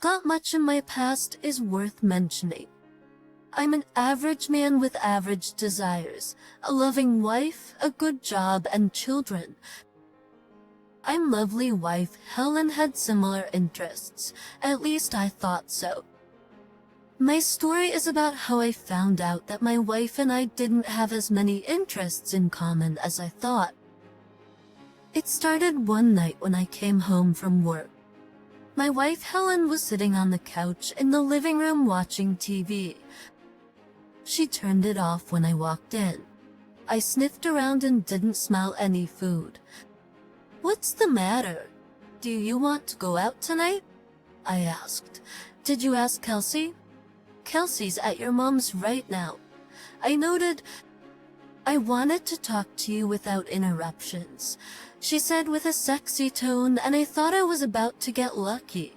got much in my past is worth mentioning. I'm an average man with average desires, a loving wife, a good job, and children. I'm lovely wife Helen had similar interests, at least I thought so. My story is about how I found out that my wife and I didn't have as many interests in common as I thought. It started one night when I came home from work. My wife Helen was sitting on the couch in the living room watching TV. She turned it off when I walked in. I sniffed around and didn't smell any food. "What's the matter? Do you want to go out tonight?" I asked. "Did you ask Kelsey?" "Kelsey's at your mom's right now." I noted. "I wanted to talk to you without interruptions," she said with a sexy tone, and I thought I was about to get lucky.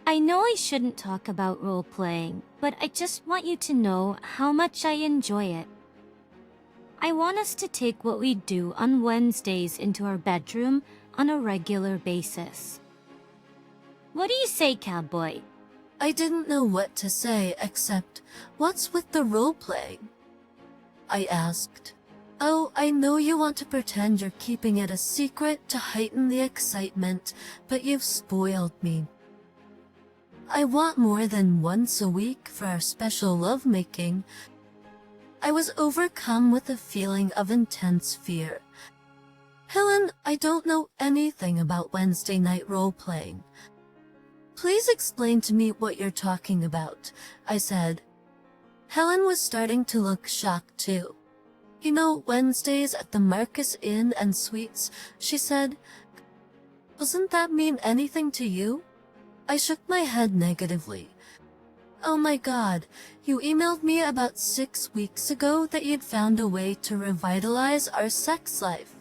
I know I shouldn't talk about role-playing, but I just want you to know how much I enjoy it. I want us to take what we do on Wednesdays into our bedroom on a regular basis. What do you say, cowboy? I didn't know what to say except, "What's with the role-playing?" I asked. "Oh, I know you want to pretend you're keeping it a secret to heighten the excitement, but you've spoiled me. I want more than once a week for our special lovemaking." I was overcome with a feeling of intense fear. "Helen, I don't know anything about Wednesday night role-playing. Please explain to me what you're talking about," I said. Helen was starting to look shocked too. "You know, Wednesdays at the Marcus Inn and Suites," she said. "Doesn't that mean anything to you?" I shook my head negatively. "Oh my God, you emailed me about 6 weeks ago that you'd found a way to revitalize our sex life.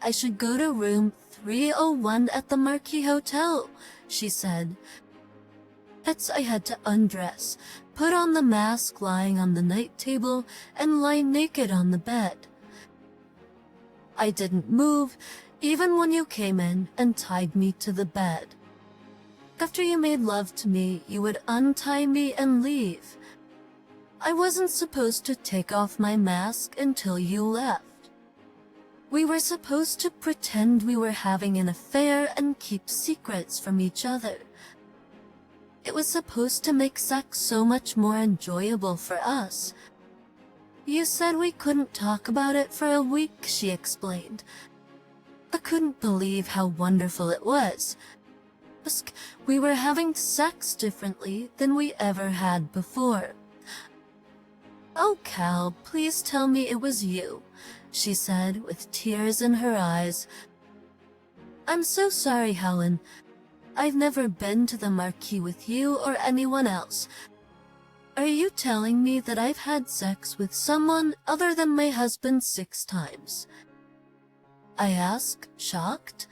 I should go to room 301 at the Marquis Hotel," she said. I had to undress, put on the mask lying on the night table, and lie naked on the bed. I didn't move, even when you came in and tied me to the bed. After you made love to me, you would untie me and leave. I wasn't supposed to take off my mask until you left. We were supposed to pretend we were having an affair and keep secrets from each other. It was supposed to make sex so much more enjoyable for us. You said we couldn't talk about it for a week, she explained. I couldn't believe how wonderful it was. We were having sex differently than we ever had before. "Oh, Cal, please tell me it was you," she said with tears in her eyes. "I'm so sorry, Helen. I've never been to the Marquis with you or anyone else. Are you telling me that I've had sex with someone other than my husband 6 times? I asked, shocked.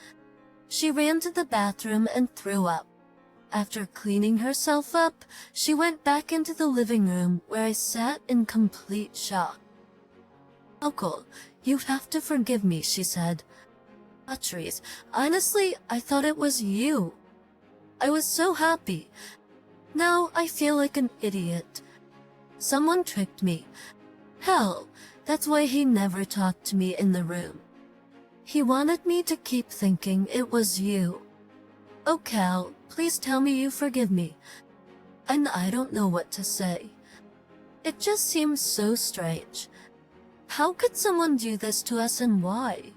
She ran to the bathroom and threw up. After cleaning herself up, she went back into the living room where I sat in complete shock. "Uncle, you have to forgive me," she said. "Patrice, honestly, I thought it was you. I was so happy. Now I feel like an idiot. Someone tricked me. Hell, that's why he never talked to me in the room. He wanted me to keep thinking it was you. Oh, Cal, please tell me you forgive me." And I don't know what to say. It just seems so strange. How could someone do this to us, and why?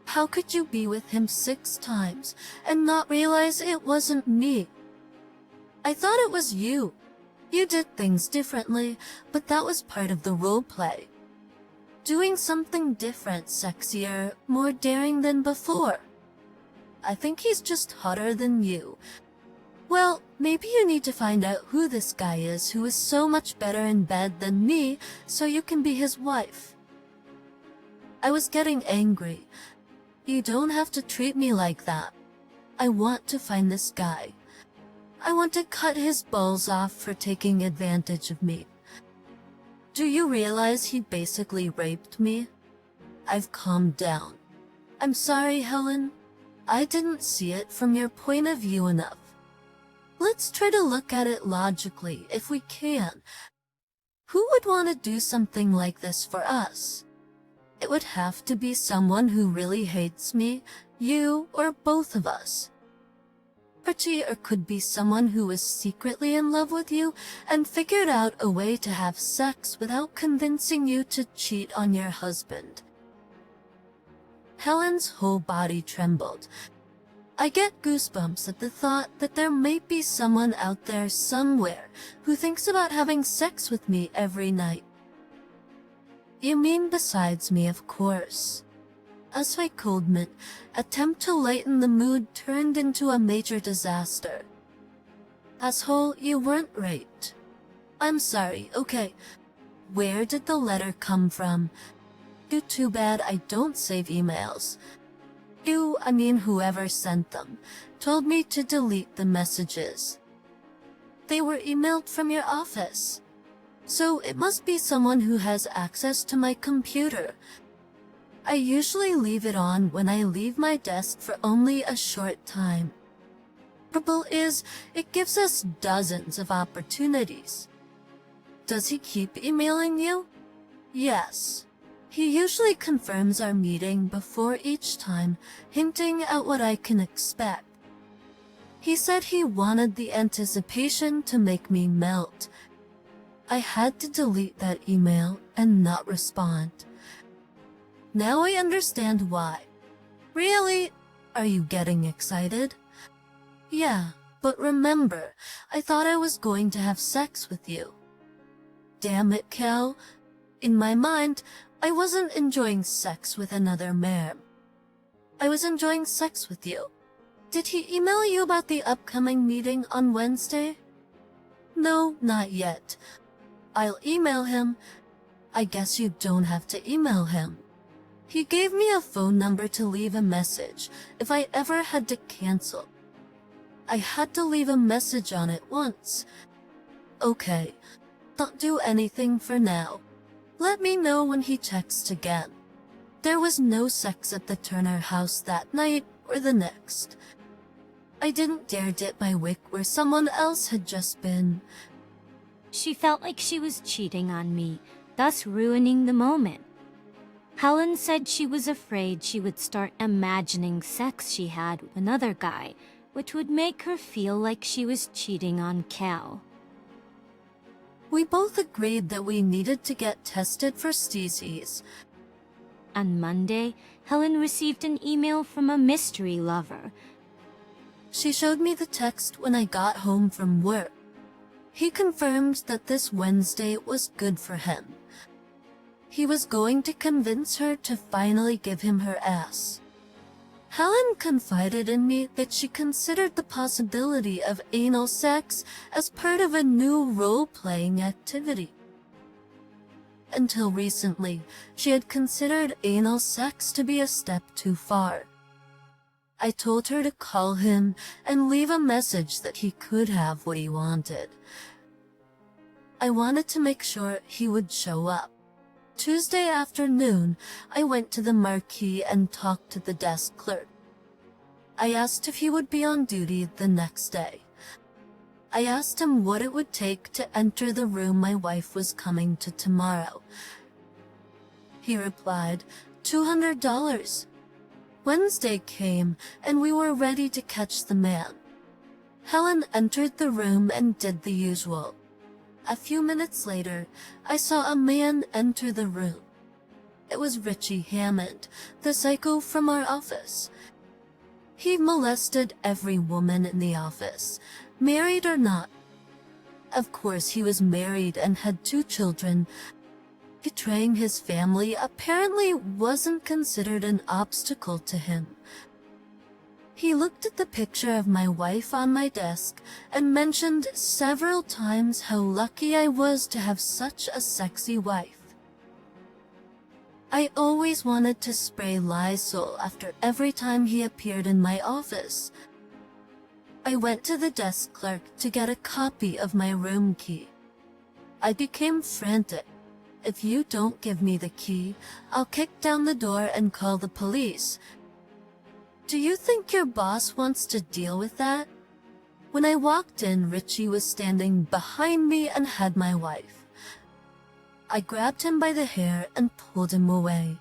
How could you be with him 6 times and not realize it wasn't me? I thought it was you. You did things differently, but that was part of the role play. Doing something different, sexier, more daring than before. I think he's just hotter than you. Well, maybe you need to find out who this guy is who is so much better in bed than me so you can be his wife. I was getting angry. You don't have to treat me like that. I want to find this guy. I want to cut his balls off for taking advantage of me. Do you realize he basically raped me? I've calmed down. I'm sorry, Helen. I didn't see it from your point of view enough. Let's try to look at it logically if we can. Who would want to do something like this for us? It would have to be someone who really hates me, you, or both of us. Or could be someone who was secretly in love with you and figured out a way to have sex without convincing you to cheat on your husband. Helen's whole body trembled. I get goosebumps at the thought that there may be someone out there somewhere who thinks about having sex with me every night. You mean besides me, of course. As my coldment, attempt to lighten the mood turned into a major disaster. Asshole, you weren't raped. I'm sorry, okay. Where did the letter come from? Too bad I don't save emails. I mean whoever sent them, told me to delete the messages. They were emailed from your office. So it must be someone who has access to my computer. I usually leave it on when I leave my desk for only a short time. Trouble is, it gives us dozens of opportunities. Does he keep emailing you? Yes. He usually confirms our meeting before each time, hinting at what I can expect. He said he wanted the anticipation to make me melt. I had to delete that email and not respond. Now I understand why. Really? Are you getting excited? Yeah, but remember, I thought I was going to have sex with you. Damn it, Cal. In my mind, I wasn't enjoying sex with another man. I was enjoying sex with you. Did he email you about the upcoming meeting on Wednesday? No, not yet. I'll email him. I guess you don't have to email him. He gave me a phone number to leave a message if I ever had to cancel. I had to leave a message on it once. Okay, don't do anything for now. Let me know when he texts again. There was no sex at the Turner house that night or the next. I didn't dare dip my wick where someone else had just been. She felt like she was cheating on me, thus ruining the moment. Helen said she was afraid she would start imagining sex she had with another guy, which would make her feel like she was cheating on Cal. We both agreed that we needed to get tested for STDs. On Monday, Helen received an email from a mystery lover. She showed me the text when I got home from work. He confirmed that this Wednesday was good for him. He was going to convince her to finally give him her ass. Helen confided in me that she considered the possibility of anal sex as part of a new role-playing activity. Until recently, she had considered anal sex to be a step too far. I told her to call him and leave a message that he could have what he wanted. I wanted to make sure he would show up. Tuesday afternoon, I went to the marquee and talked to the desk clerk. I asked if he would be on duty the next day. I asked him what it would take to enter the room my wife was coming to tomorrow. He replied, $200. Wednesday came, and we were ready to catch the man. Helen entered the room and did the usual. A few minutes later, I saw a man enter the room. It was Richie Hammond, the psycho from our office. He molested every woman in the office, married or not. Of course, he was married and had 2 children. Betraying his family apparently wasn't considered an obstacle to him. He looked at the picture of my wife on my desk and mentioned several times how lucky I was to have such a sexy wife. I always wanted to spray Lysol after every time he appeared in my office. I went to the desk clerk to get a copy of my room key. I became frantic. If you don't give me the key, I'll kick down the door and call the police. Do you think your boss wants to deal with that? When I walked in, Richie was standing behind me and had my wife. I grabbed him by the hair and pulled him away.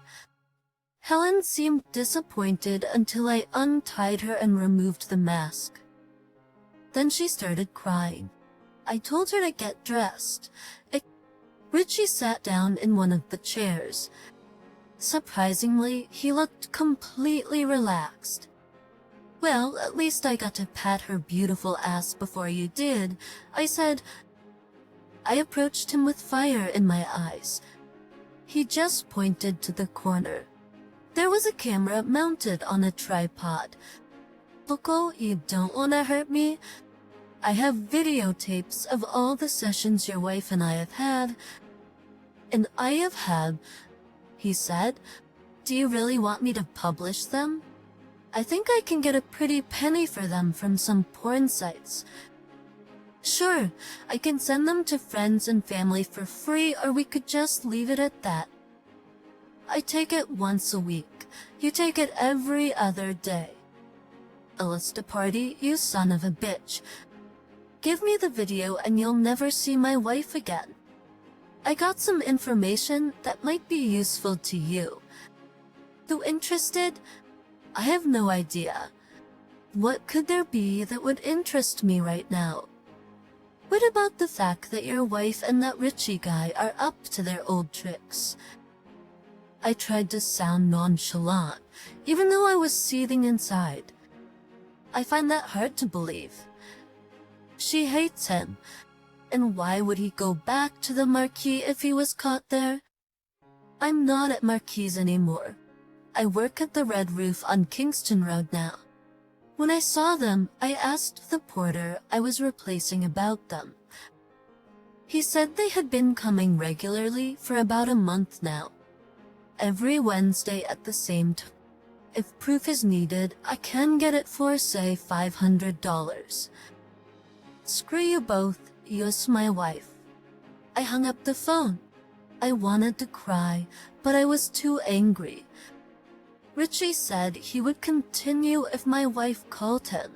Helen seemed disappointed until I untied her and removed the mask. Then she started crying. I told her to get dressed. Richie sat down in one of the chairs. Surprisingly, he looked completely relaxed. Well, at least I got to pat her beautiful ass before you did, I said. I approached him with fire in my eyes. He just pointed to the corner. There was a camera mounted on a tripod. Loco, you don't want to hurt me? I have videotapes of all the sessions your wife and I have had. And I have had, he said. Do you really want me to publish them? I think I can get a pretty penny for them from some porn sites. Sure, I can send them to friends and family for free, or we could just leave it at that. I take it once a week. You take it every other day. Illicit party, you son of a bitch. Give me the video and you'll never see my wife again. I got some information that might be useful to you. You interested? I have no idea. What could there be that would interest me right now? What about the fact that your wife and that Richie guy are up to their old tricks? I tried to sound nonchalant, even though I was seething inside. I find that hard to believe. She hates him, and why would he go back to the Marquis if he was caught there? I'm not at Marquis anymore. I work at the Red Roof on Kingston Road now. When I saw them, I asked the porter I was replacing about them. He said they had been coming regularly for about a month now. Every Wednesday at the same time. If proof is needed, I can get it for, say, $500. Screw you both, you's my wife. I hung up the phone. I wanted to cry, but I was too angry. Richie said he would continue if my wife called him.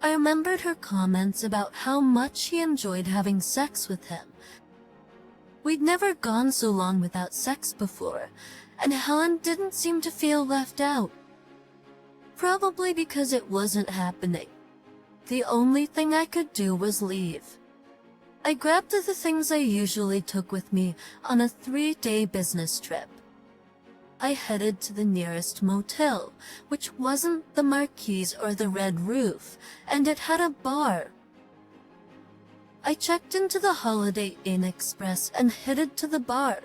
I remembered her comments about how much he enjoyed having sex with him. We'd never gone so long without sex before, and Helen didn't seem to feel left out. Probably because it wasn't happening. The only thing I could do was leave. I grabbed the things I usually took with me on a 3-day business trip. I headed to the nearest motel, which wasn't the Marquis or the Red Roof, and it had a bar. I checked into the Holiday Inn Express and headed to the bar.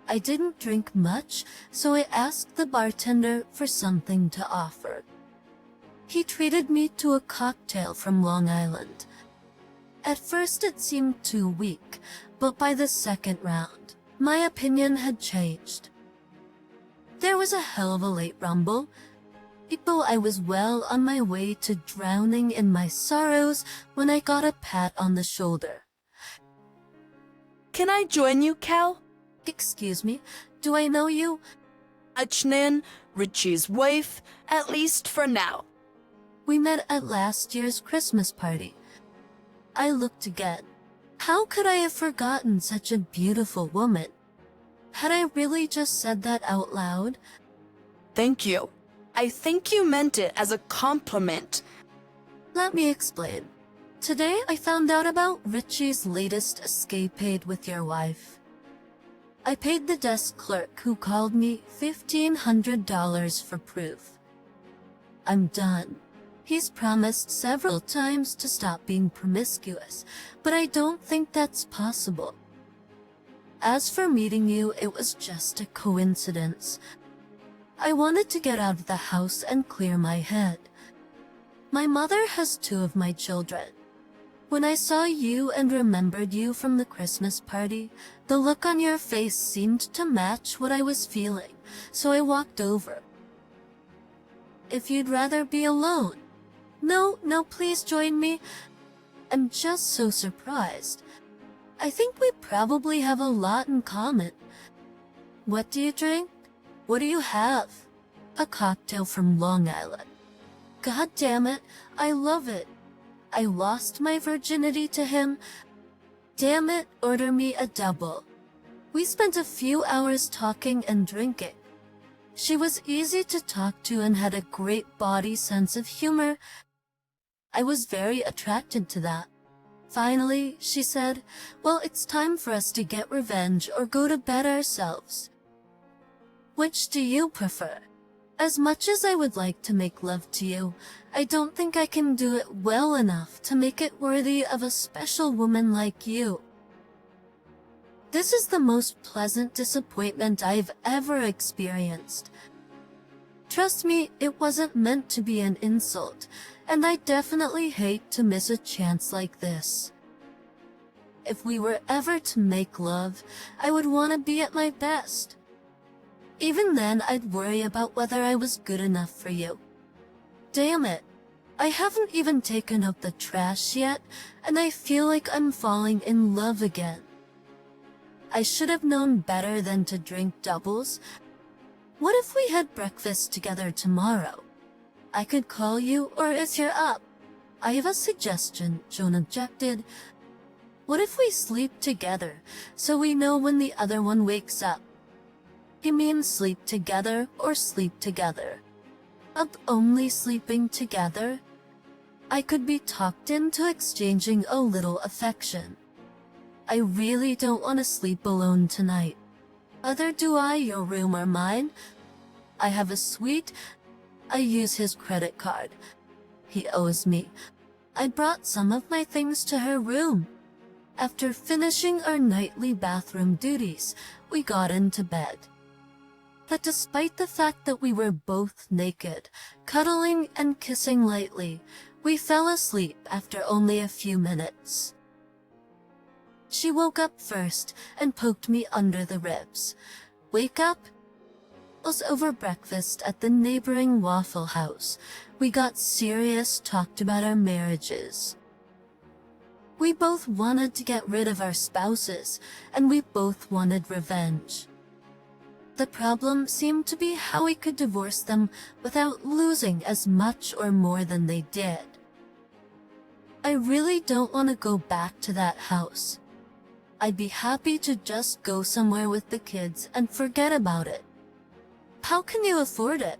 I didn't drink much, so I asked the bartender for something to offer. He treated me to a cocktail from Long Island. At first it seemed too weak, but by the second round, my opinion had changed. There was a hell of a late rumble. I was well on my way to drowning in my sorrows when I got a pat on the shoulder. Can I join you, Cal? Excuse me, do I know you? Achnan, Richie's wife, at least for now. We met at last year's Christmas party. I looked again. How could I have forgotten such a beautiful woman? Had I really just said that out loud? Thank you. I think you meant it as a compliment. Let me explain. Today I found out about Richie's latest escapade with your wife. I paid the desk clerk who called me $1,500 for proof. I'm done. He's promised several times to stop being promiscuous, but I don't think that's possible. As for meeting you, it was just a coincidence. I wanted to get out of the house and clear my head. My mother has 2 of my children. When I saw you and remembered you from the Christmas party, the look on your face seemed to match what I was feeling, so I walked over. If you'd rather be alone. No, please join me. I'm just so surprised. I think we probably have a lot in common. What do you drink? What do you have? a cocktail from Long Island. God damn it, I love it. I lost my virginity to him. Damn it, order me a double. We spent a few hours talking and drinking. She was easy to talk to and had a great body sense of humor. I was very attracted to that. Finally, she said, well, it's time for us to get revenge or go to bed ourselves. Which do you prefer? As much as I would like to make love to you, I don't think I can do it well enough to make it worthy of a special woman like you. This is the most pleasant disappointment I've ever experienced. Trust me, it wasn't meant to be an insult, and I definitely hate to miss a chance like this. If we were ever to make love, I would want to be at my best. Even then, I'd worry about whether I was good enough for you. Damn it, I haven't even taken out the trash yet, and I feel like I'm falling in love again. I should have known better than to drink doubles. What if we had breakfast together tomorrow? I could call you, or if you're up. I have a suggestion, Joan objected. What if we sleep together, so we know when the other one wakes up? You mean sleep together or sleep together? Of only sleeping together? I could be talked into exchanging a little affection. I really don't want to sleep alone tonight. Either do I, your room or mine. I have a suite. I use his credit card. He owes me. I brought some of my things to her room. After finishing our nightly bathroom duties, we got into bed. But despite the fact that we were both naked, cuddling and kissing lightly, we fell asleep after only a few minutes. She woke up first and poked me under the ribs. Wake up? It was over breakfast at the neighboring Waffle House. We got serious, talked about our marriages. We both wanted to get rid of our spouses, and we both wanted revenge. The problem seemed to be how we could divorce them without losing as much or more than they did. I really don't want to go back to that house. I'd be happy to just go somewhere with the kids and forget about it. How can you afford it?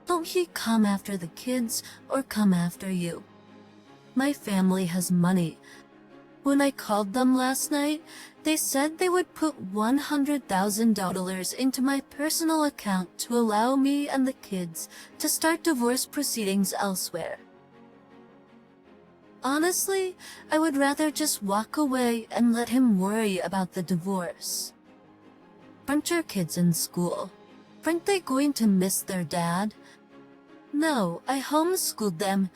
Don't he come after the kids or come after you? My family has money. When I called them last night, they said they would put $100,000 into my personal account to allow me and the kids to start divorce proceedings elsewhere. Honestly, I would rather just walk away and let him worry about the divorce. Aren't your kids in school? Aren't they going to miss their dad? No, I homeschooled them.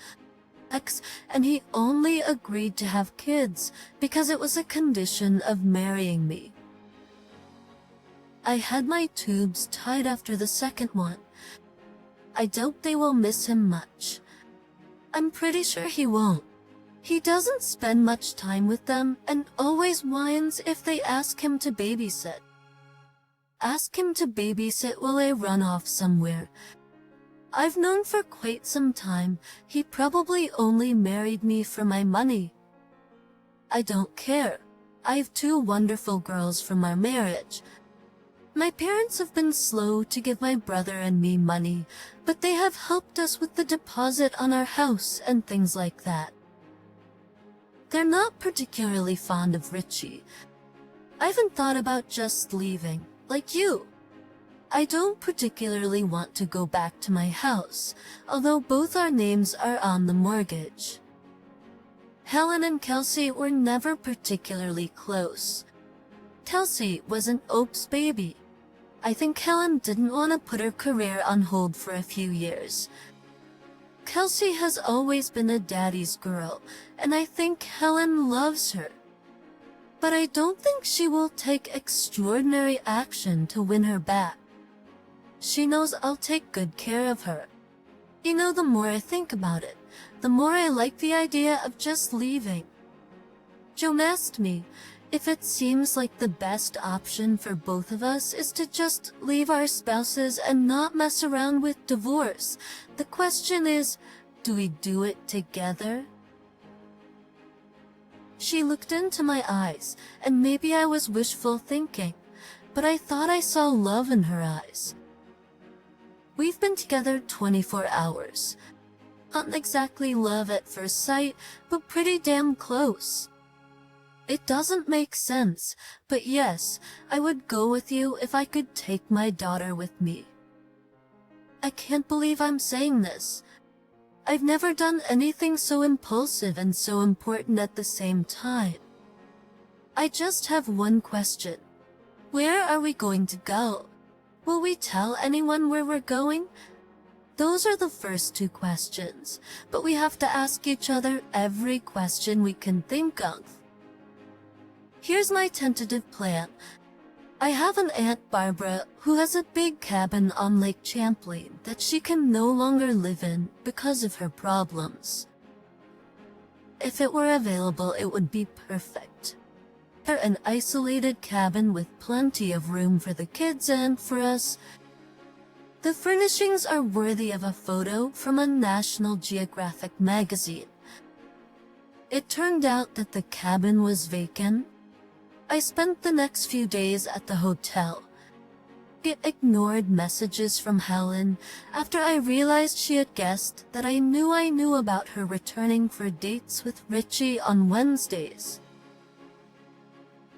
And he only agreed to have kids because it was a condition of marrying me. I had my tubes tied after the second one. I doubt they will miss him much. I'm pretty sure he won't. He doesn't spend much time with them and always whines if they ask him to babysit. Ask him to babysit while I run off somewhere. I've known for quite some time he probably only married me for my money. I don't care. I have 2 wonderful girls from our marriage. My parents have been slow to give my brother and me money, but they have helped us with the deposit on our house and things like that. They're not particularly fond of Richie. I haven't thought about just leaving, like you. I don't particularly want to go back to my house, although both our names are on the mortgage. Helen and Kelsey were never particularly close. Kelsey was an Ope's baby. I think Helen didn't want to put her career on hold for a few years. Kelsey has always been a daddy's girl, and I think Helen loves her. But I don't think she will take extraordinary action to win her back. She knows I'll take good care of her. You know, the more I think about it, the more I like the idea of just leaving. Joan asked me, If it seems like the best option for both of us is to just leave our spouses and not mess around with divorce, the question is, do we do it together? She looked into my eyes, and maybe I was wishful thinking, but I thought I saw love in her eyes. We've been together 24 hours. Not exactly love at first sight, but pretty damn close. It doesn't make sense, but yes, I would go with you if I could take my daughter with me. I can't believe I'm saying this. I've never done anything so impulsive and so important at the same time. I just have one question. Where are we going to go? Will we tell anyone where we're going? Those are the first two questions, but we have to ask each other every question we can think of. Here's my tentative plan. I have an Aunt Barbara who has a big cabin on Lake Champlain that she can no longer live in because of her problems. If it were available, it would be perfect. An isolated cabin with plenty of room for the kids and for us. The furnishings are worthy of a photo from a National Geographic magazine. It turned out that the cabin was vacant. I spent the next few days at the hotel. It ignored messages from Helen after I realized she had guessed that I knew about her returning for dates with Richie on Wednesdays.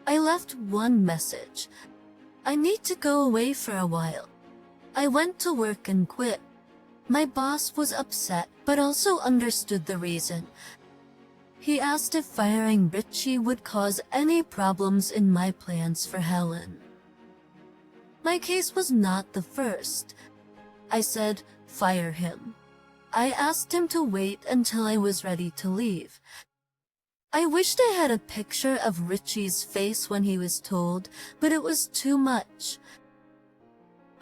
I left one message. I need to go away for a while. I went to work and quit. My boss was upset, but also understood the reason. He asked if firing Richie would cause any problems in my plans for Helen. My case was not the first. I said, fire him. I asked him to wait until I was ready to leave. I wished I had a picture of Richie's face when he was told, but it was too much.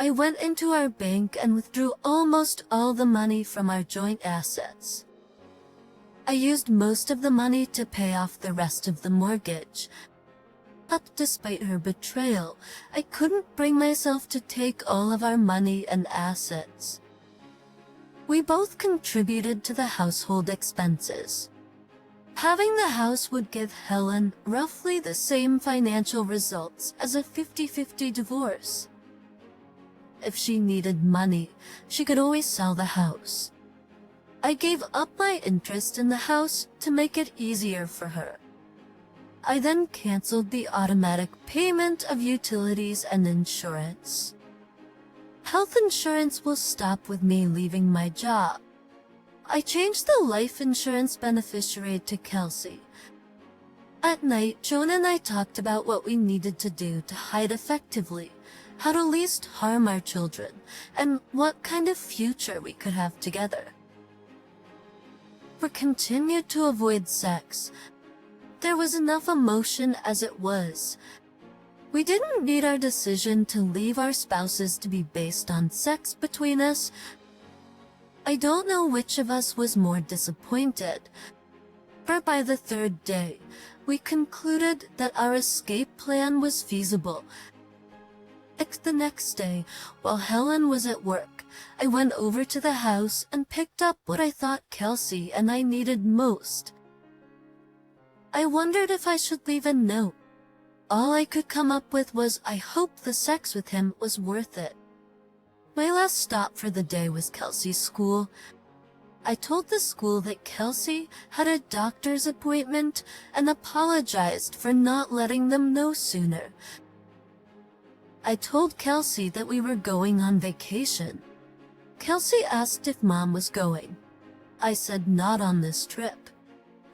I went into our bank and withdrew almost all the money from our joint assets. I used most of the money to pay off the rest of the mortgage. But despite her betrayal, I couldn't bring myself to take all of our money and assets. We both contributed to the household expenses. Having the house would give Helen roughly the same financial results as a 50-50 divorce. If she needed money, she could always sell the house. I gave up my interest in the house to make it easier for her. I then canceled the automatic payment of utilities and insurance. Health insurance will stop with me leaving my job. I changed the life insurance beneficiary to Kelsey. At night, Joan and I talked about what we needed to do to hide effectively, how to least harm our children, and what kind of future we could have together. We continued to avoid sex. There was enough emotion as it was. We didn't need our decision to leave our spouses to be based on sex between us. I don't know which of us was more disappointed, but by the third day, we concluded that our escape plan was feasible. The next day, while Helen was at work, I went over to the house and picked up what I thought Kelsey and I needed most. I wondered if I should leave a note. All I could come up with was, I hope the sex with him was worth it. My last stop for the day was Kelsey's school. I told the school that Kelsey had a doctor's appointment and apologized for not letting them know sooner. I told Kelsey that we were going on vacation. Kelsey asked if Mom was going. I said not on this trip.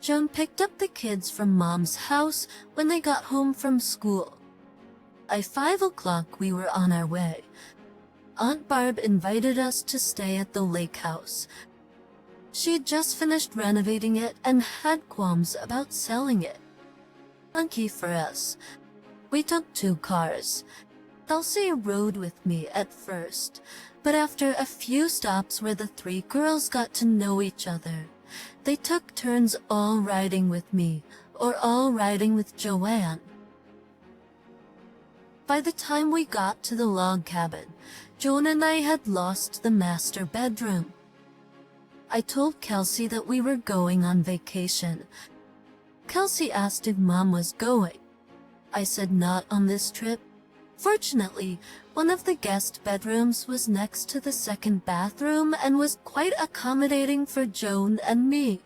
Joan picked up the kids from Mom's house when they got home from school. At 5 o'clock we were on our way. Aunt Barb invited us to stay at the lake house. She had just finished renovating it and had qualms about selling it. Lucky for us, we took 2 cars. Kelsey rode with me at first, but after a few stops where the 3 girls got to know each other, they took turns all riding with me or all riding with Joanne. By the time we got to the log cabin, Joan and I had lost the master bedroom. I told Kelsey that we were going on vacation. Kelsey asked if Mom was going. I said not on this trip. Fortunately, one of the guest bedrooms was next to the second bathroom and was quite accommodating for Joan and me.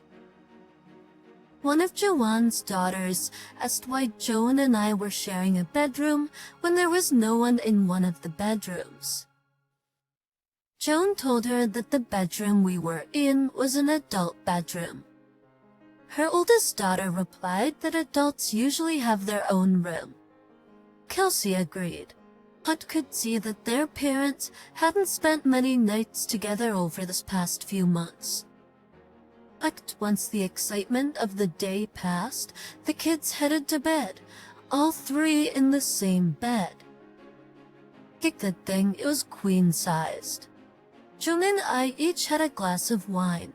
One of Joanne's daughters asked why Joan and I were sharing a bedroom when there was no one in one of the bedrooms. Joan told her that the bedroom we were in was an adult bedroom. Her oldest daughter replied that adults usually have their own room. Kelsey agreed, but could see that their parents hadn't spent many nights together over this past few months. But once the excitement of the day passed, the kids headed to bed, all three in the same bed. Good thing it was queen-sized. Joan and I each had a glass of wine.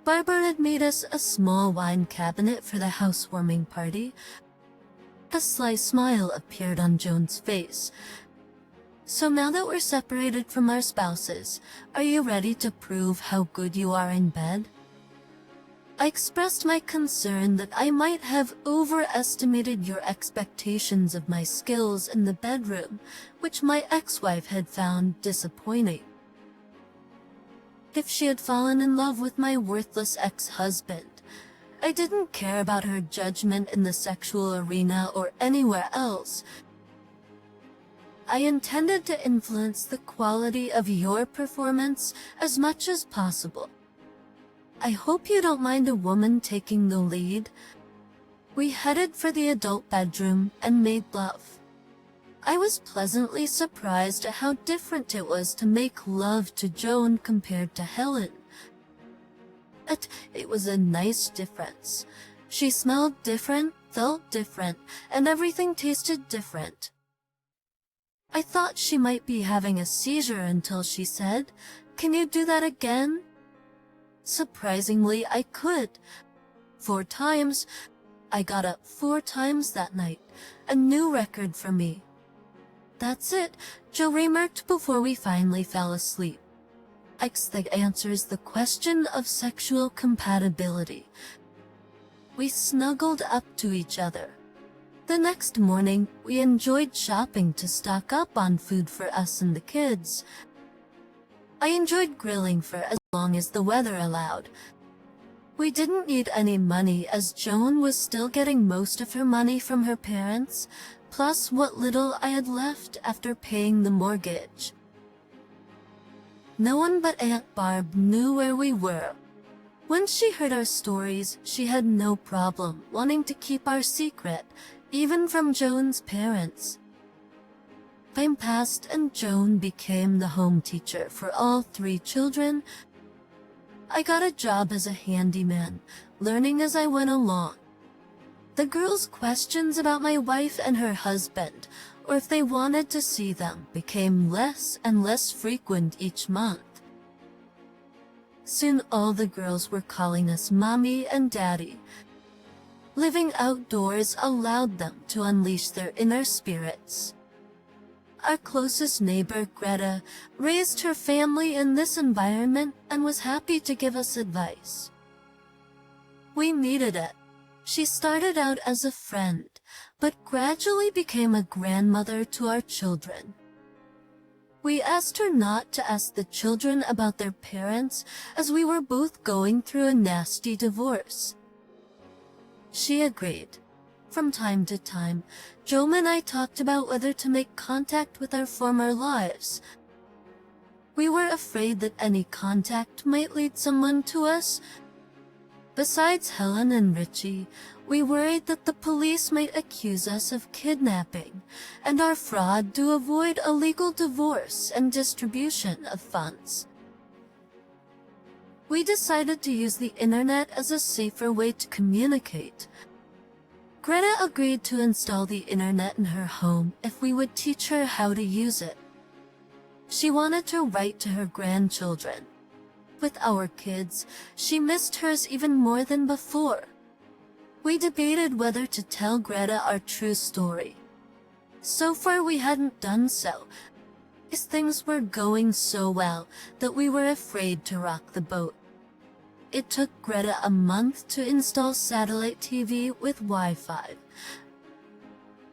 Barbara had made us a small wine cabinet for the housewarming party. A sly smile appeared on Joan's face. So now that we're separated from our spouses, are you ready to prove how good you are in bed? I expressed my concern that I might have overestimated your expectations of my skills in the bedroom, which my ex-wife had found disappointing. If she had fallen in love with my worthless ex-husband, I didn't care about her judgment in the sexual arena or anywhere else. I intended to influence the quality of your performance as much as possible. I hope you don't mind a woman taking the lead. We headed for the adult bedroom and made love. I was pleasantly surprised at how different it was to make love to Joan compared to Helen. It was a nice difference. She smelled different, felt different, and everything tasted different. I thought she might be having a seizure until she said, "Can you do that again?" Surprisingly, I could. 4 times. I got up 4 times that night. A new record for me. That's it, Joe remarked before we finally fell asleep. That answers the question of sexual compatibility. We snuggled up to each other. The next morning, we enjoyed shopping to stock up on food for us and the kids. I enjoyed grilling for as long as the weather allowed. We didn't need any money as Joan was still getting most of her money from her parents, plus what little I had left after paying the mortgage. No one but Aunt Barb knew where we were. When she heard our stories, she had no problem wanting to keep our secret, even from Joan's parents. Time passed and Joan became the home teacher for all 3 children. I got a job as a handyman, learning as I went along. The girls' questions about my wife and her husband, or if they wanted to see them, became less and less frequent each month. Soon all the girls were calling us Mommy and Daddy. Living outdoors allowed them to unleash their inner spirits. Our closest neighbor, Greta, raised her family in this environment and was happy to give us advice. We needed it. She started out as a friend, but gradually became a grandmother to our children. We asked her not to ask the children about their parents as we were both going through a nasty divorce. She agreed. From time to time, Joan and I talked about whether to make contact with our former lives. We were afraid that any contact might lead someone to us. Besides Helen and Richie, we worried that the police might accuse us of kidnapping and our fraud to avoid a legal divorce and distribution of funds. We decided to use the internet as a safer way to communicate. Greta agreed to install the internet in her home if we would teach her how to use it. She wanted to write to her grandchildren. With our kids, she missed hers even more than before. We debated whether to tell Greta our true story. So far we hadn't done so, as things were going so well that we were afraid to rock the boat. It took Greta a month to install satellite TV with Wi-Fi.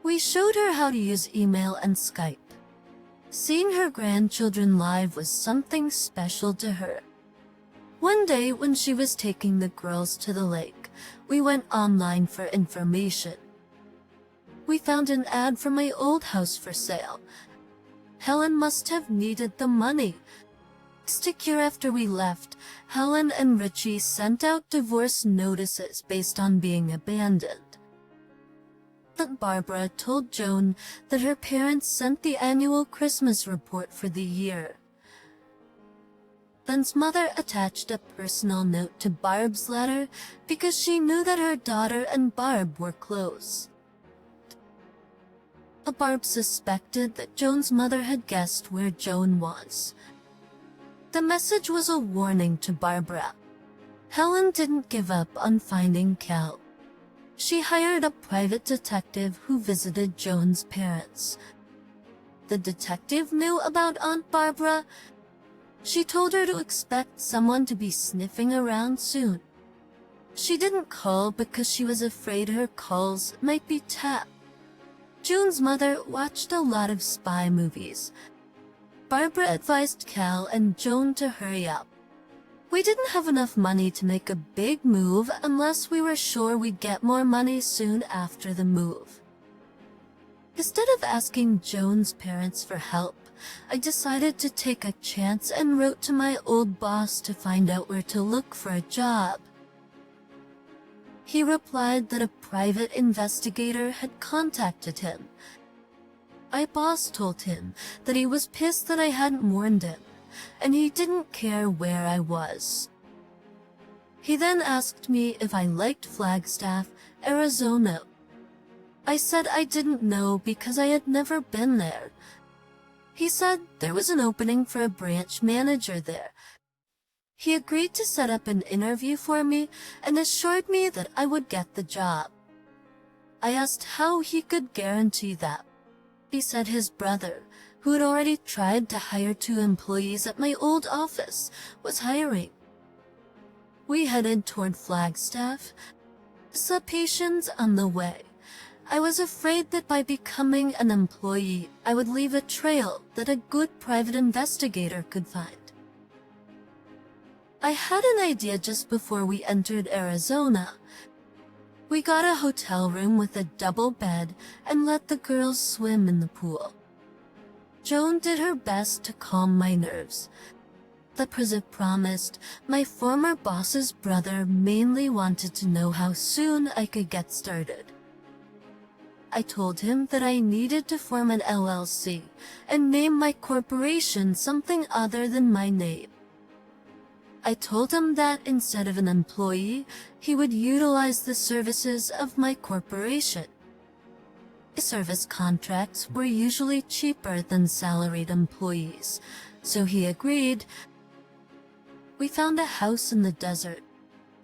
We showed her how to use email and Skype. Seeing her grandchildren live was something special to her. One day when she was taking the girls to the lake, we went online for information. We found an ad for my old house for sale. Helen must have needed the money. A year after we left, Helen and Richie sent out divorce notices based on being abandoned. Aunt Barbara told Joan that her parents sent the annual Christmas report for the year. Ben's mother attached a personal note to Barb's letter because she knew that her daughter and Barb were close. Barb suspected that Joan's mother had guessed where Joan was. The message was a warning to Barbara. Helen didn't give up on finding Cal. She hired a private detective who visited Joan's parents. The detective knew about Aunt Barbara. She told her to expect someone to be sniffing around soon. She didn't call because she was afraid her calls might be tapped. Joan's mother watched a lot of spy movies. Barbara advised Cal and Joan to hurry up. We didn't have enough money to make a big move unless we were sure we'd get more money soon after the move. Instead of asking Joan's parents for help, I decided to take a chance and wrote to my old boss to find out where to look for a job. He replied that a private investigator had contacted him. My boss told him that he was pissed that I hadn't warned him, and he didn't care where I was. He then asked me if I liked Flagstaff, Arizona. I said I didn't know because I had never been there. He said there was an opening for a branch manager there. He agreed to set up an interview for me and assured me that I would get the job. I asked how he could guarantee that. He said his brother, who had already tried to hire 2 employees at my old office, was hiring. We headed toward Flagstaff. Saw patients on the way. I was afraid that by becoming an employee, I would leave a trail that a good private investigator could find. I had an idea just before we entered Arizona. We got a hotel room with a double bed and let the girls swim in the pool. Joan did her best to calm my nerves. The president promised my former boss's brother mainly wanted to know how soon I could get started. I told him that I needed to form an LLC and name my corporation something other than my name. I told him that instead of an employee, he would utilize the services of my corporation. Service contracts were usually cheaper than salaried employees, so he agreed. We found a house in the desert.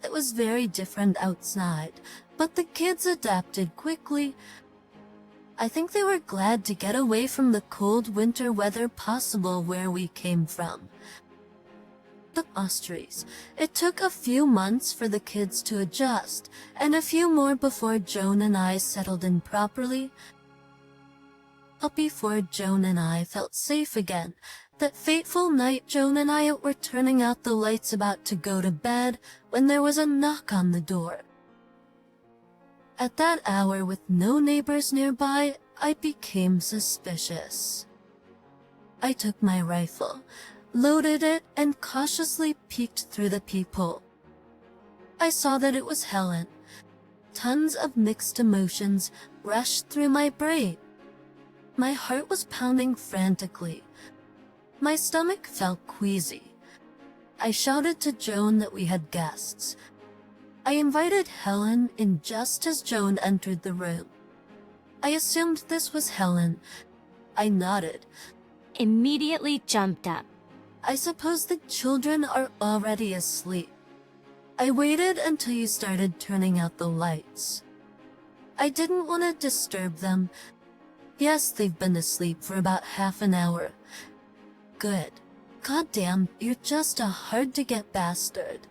It was very different outside, but the kids adapted quickly. I think they were glad to get away from the cold winter weather possible where we came from. The Austries. It took a few months for the kids to adjust, and a few more before Joan and I settled in properly. But before Joan and I felt safe again, that fateful night Joan and I were turning out the lights about to go to bed when there was a knock on the door. At that hour, with no neighbors nearby, I became suspicious. I took my rifle, loaded it, and cautiously peeked through the peephole. I saw that it was Helen. Tons of mixed emotions rushed through my brain. My heart was pounding frantically. My stomach felt queasy. I shouted to Joan that we had guests. I invited Helen in just as Joan entered the room. I assumed this was Helen. I nodded. Immediately jumped up. I suppose the children are already asleep. I waited until you started turning out the lights. I didn't want to disturb them, Yes, they've been asleep for about half an hour. Good. Goddamn, you're just a hard-to-get bastard.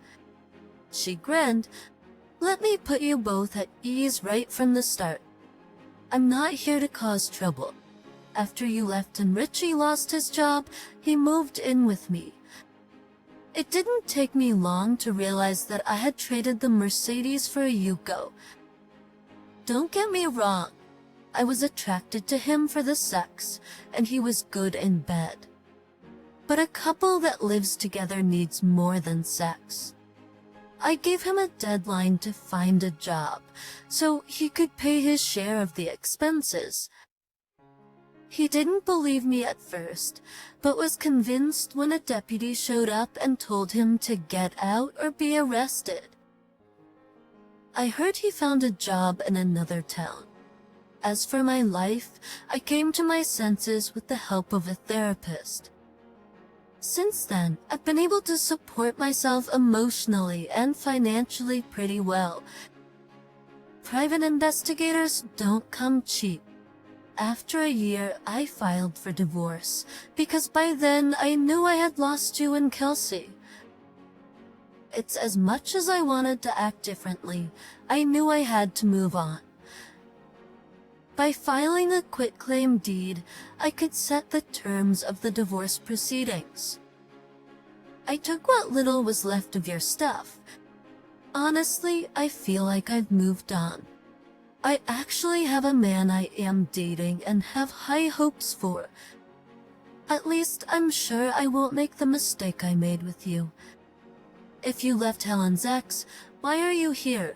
She grinned. Let me put you both at ease right from the start. I'm not here to cause trouble. After you left and Richie lost his job, he moved in with me. It didn't take me long to realize that I had traded the Mercedes for a Yuko. Don't get me wrong. I was attracted to him for the sex, and he was good in bed. But a couple that lives together needs more than sex. I gave him a deadline to find a job, so he could pay his share of the expenses. He didn't believe me at first, but was convinced when a deputy showed up and told him to get out or be arrested. I heard he found a job in another town. As for my life, I came to my senses with the help of a therapist. Since then, I've been able to support myself emotionally and financially pretty well. Private investigators don't come cheap. After a year, I filed for divorce, because by then I knew I had lost you and Kelsey. It's as much as I wanted to act differently, I knew I had to move on. By filing a quitclaim deed, I could set the terms of the divorce proceedings. I took what little was left of your stuff. Honestly, I feel like I've moved on. I actually have a man I am dating and have high hopes for. At least I'm sure I won't make the mistake I made with you. If you left Helen's ex, why are you here?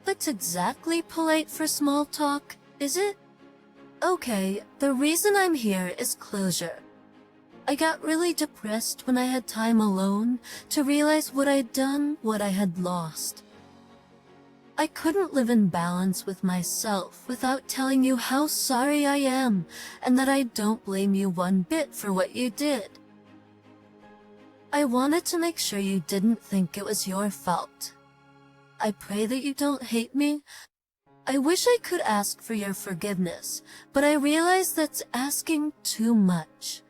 That's exactly polite for small talk, is it? Okay, the reason I'm here is closure. I got really depressed when I had time alone to realize what I'd done, what I had lost. I couldn't live in balance with myself without telling you how sorry I am and that I don't blame you one bit for what you did. I wanted to make sure you didn't think it was your fault. I pray that you don't hate me. I wish I could ask for your forgiveness, but I realize that's asking too much.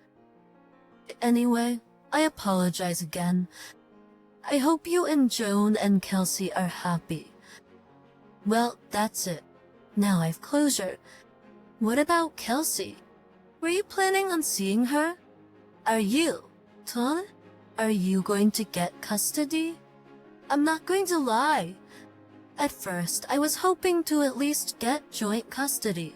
Anyway, I apologize again. I hope you and Joan and Kelsey are happy. Well, that's it. Now I've closure. What about Kelsey? Were you planning on seeing her? Are you, Ton? Are you going to get custody? I'm not going to lie. At first, I was hoping to at least get joint custody.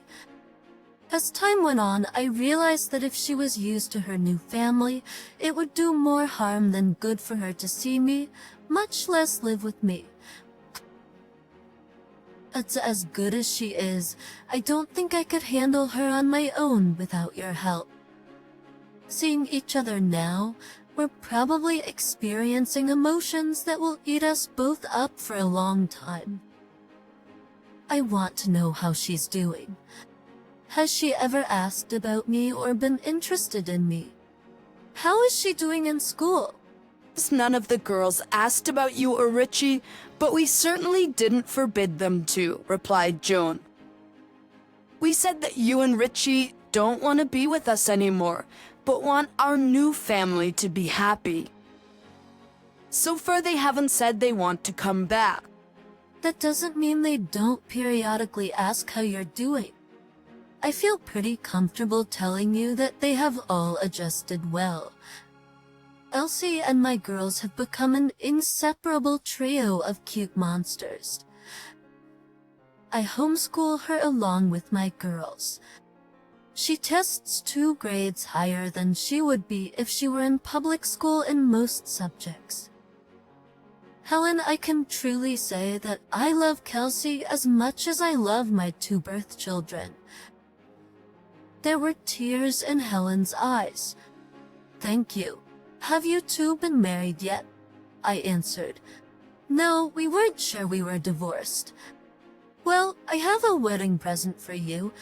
As time went on, I realized that if she was used to her new family, it would do more harm than good for her to see me, much less live with me. As good as she is, I don't think I could handle her on my own without your help. Seeing each other now, we're probably experiencing emotions that will eat us both up for a long time. I want to know how she's doing. Has she ever asked about me or been interested in me? How is she doing in school? None of the girls asked about you or Richie, but we certainly didn't forbid them to, replied Joan. We said that you and Richie don't want to be with us anymore, but want our new family to be happy. So far they haven't said they want to come back. That doesn't mean they don't periodically ask how you're doing. I feel pretty comfortable telling you that they have all adjusted well. Elsie and my girls have become an inseparable trio of cute monsters. I homeschool her along with my girls. She tests 2 grades higher than she would be if she were in public school in most subjects. Helen, I can truly say that I love Kelsey as much as I love my 2 birth children. There were tears in Helen's eyes. Thank you. Have you 2 been married yet? I answered. No, we weren't sure we were divorced. Well, I have a wedding present for you.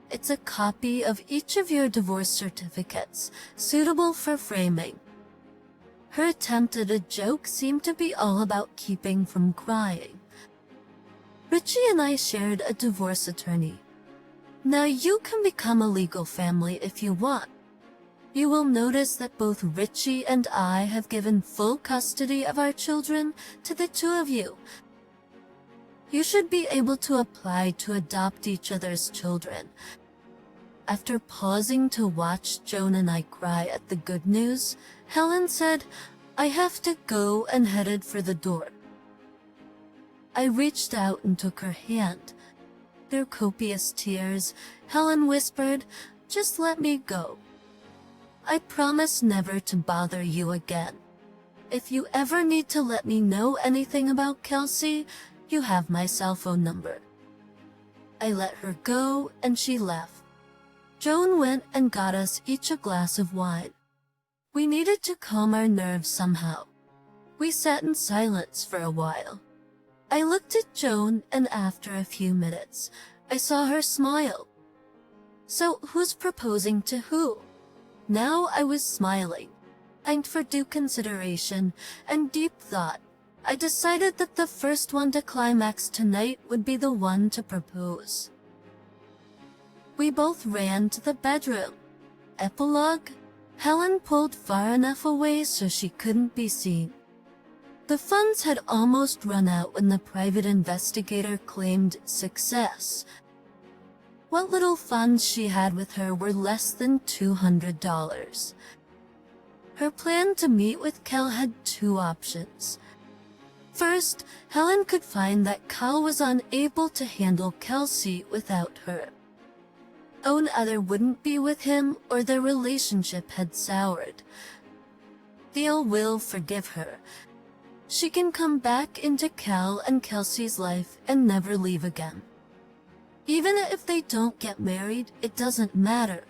It's a copy of each of your divorce certificates, suitable for framing. Her attempt at a joke seemed to be all about keeping from crying. Richie and I shared a divorce attorney. Now you can become a legal family if you want. You will notice that both Richie and I have given full custody of our children to the two of you. You should be able to apply to adopt each other's children. After pausing to watch Joan and I cry at the good news, Helen said, "I have to go," and headed for the door. I reached out and took her hand. Through copious tears, Helen whispered, "Just let me go. I promise never to bother you again. If you ever need to let me know anything about Kelsey, you have my cell phone number." I let her go and she left. Joan went and got us each a glass of wine. We needed to calm our nerves somehow. We sat in silence for a while. I looked at Joan, and after a few minutes, I saw her smile. So who's proposing to who? Now I was smiling, and for due consideration and deep thought, I decided that the first one to climax tonight would be the one to propose. We both ran to the bedroom. Epilogue: Helen pulled far enough away so she couldn't be seen. The funds had almost run out when the private investigator claimed success. What little funds she had with her were less than $200. Her plan to meet with Cal had two options. First, Helen could find that Cal was unable to handle Kelsey without her. Own either wouldn't be with him or their relationship had soured. Theo will forgive her. She can come back into Cal and Kelsey's life and never leave again. Even if they don't get married, it doesn't matter.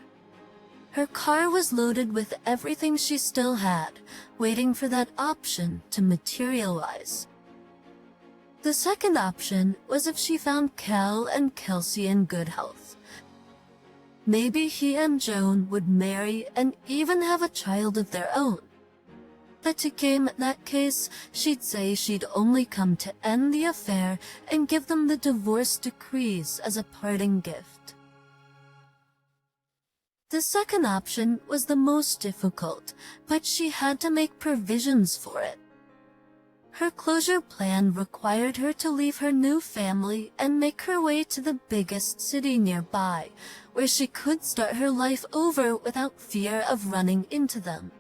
Her car was loaded with everything she still had, waiting for that option to materialize. The second option was if she found Cal and Kelsey in good health. Maybe he and Joan would marry and even have a child of their own. But to Kim, in that case, she'd say she'd only come to end the affair and give them the divorce decrees as a parting gift. The second option was the most difficult, but she had to make provisions for it. Her closure plan required her to leave her new family and make her way to the biggest city nearby, where she could start her life over without fear of running into them.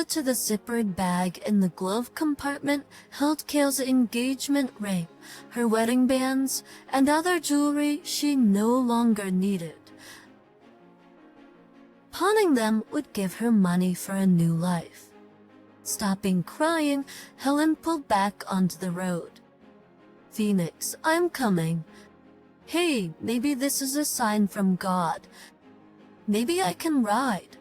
To the zippered bag in the glove compartment held Kale's engagement ring, her wedding bands, and other jewelry she no longer needed. Pawning them would give her money for a new life. Stopping crying, Helen pulled back onto the road. "Phoenix, I'm coming. Hey, maybe this is a sign from God. Maybe I can ride."